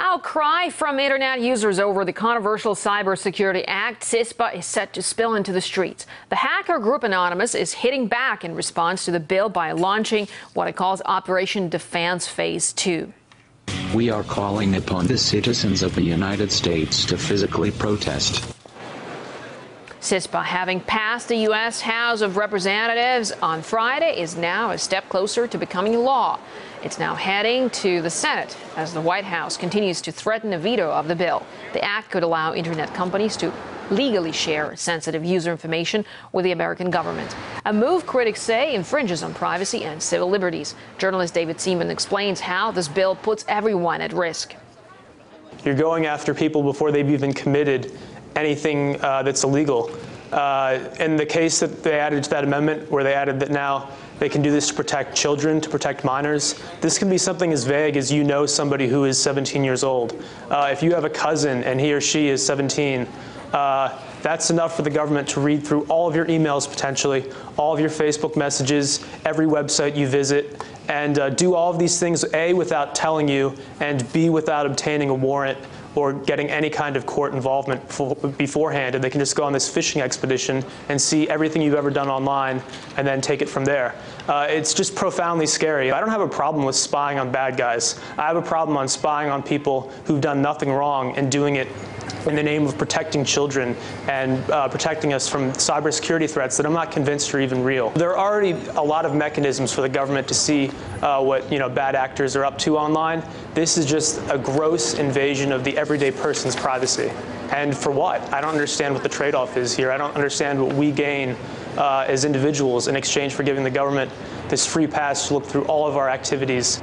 Outcry from internet users over the controversial Cybersecurity Act, CISPA, is set to spill into the streets. The hacker group Anonymous is hitting back in response to the bill by launching what it calls Operation Defense Phase 2. We are calling upon the citizens of the United States to physically protest. CISPA, having passed the U.S. House of Representatives on Friday, is now a step closer to becoming law. It's now heading to the Senate as the White House continues to threaten a veto of the bill. The act could allow internet companies to legally share sensitive user information with the American government, a move critics say infringes on privacy and civil liberties. Journalist David Seaman explains how this bill puts everyone at risk. You're going after people before they've even committed anything that's illegal. In the case that they added to that amendment, where they added that now they can do this to protect children, to protect minors, this can be something as vague as you know somebody who is 17 years old. If you have a cousin and he or she is 17, that's enough for the government to read through all of your emails potentially, all of your Facebook messages, every website you visit, and do all of these things, A, without telling you, and B, without obtaining a warrant or getting any kind of court involvement beforehand. And they can just go on this fishing expedition and see everything you've ever done online and then take it from there. It's just profoundly scary. I don't have a problem with spying on bad guys. I have a problem on spying on people who've done nothing wrong and doing it in the name of protecting children and protecting us from cybersecurity threats that I'm not convinced are even real. There are already a lot of mechanisms for the government to see what bad actors are up to online. This is just a gross invasion of the everyday person's privacy. And for what? I don't understand what the trade-off is here. I don't understand what we gain as individuals in exchange for giving the government this free pass to look through all of our activities.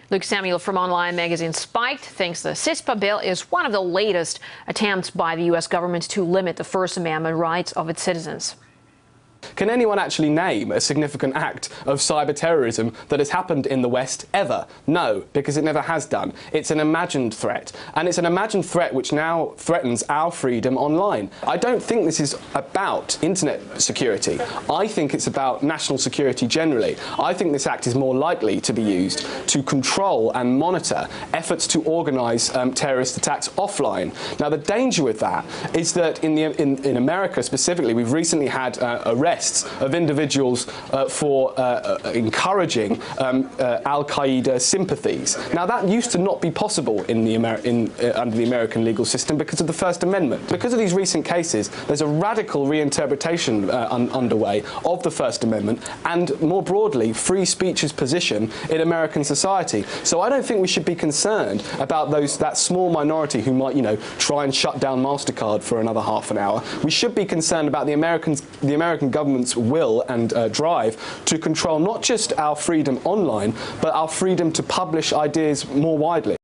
Luke Samuel from online magazine Spiked thinks the CISPA bill is one of the latest attempts by the U.S. government to limit the First Amendment rights of its citizens. Can anyone actually name a significant act of cyber terrorism that has happened in the West ever? No, because it never has done. It's an imagined threat, and it's an imagined threat which now threatens our freedom online. I don't think this is about internet security. I think it's about national security generally. I think this act is more likely to be used to control and monitor efforts to organise terrorist attacks offline. Now, the danger with that is that in America specifically, we've recently had arrests of individuals for encouraging Al-Qaeda sympathies. Now, that used to not be possible in the under the American legal system because of the First Amendment. Because of these recent cases, there's a radical reinterpretation underway of the First Amendment and, more broadly, free speech's position in American society. So I don't think we should be concerned about that small minority who might, try and shut down MasterCard for another half an hour. We should be concerned about the American government's will and drive to control not just our freedom online, but our freedom to publish ideas more widely.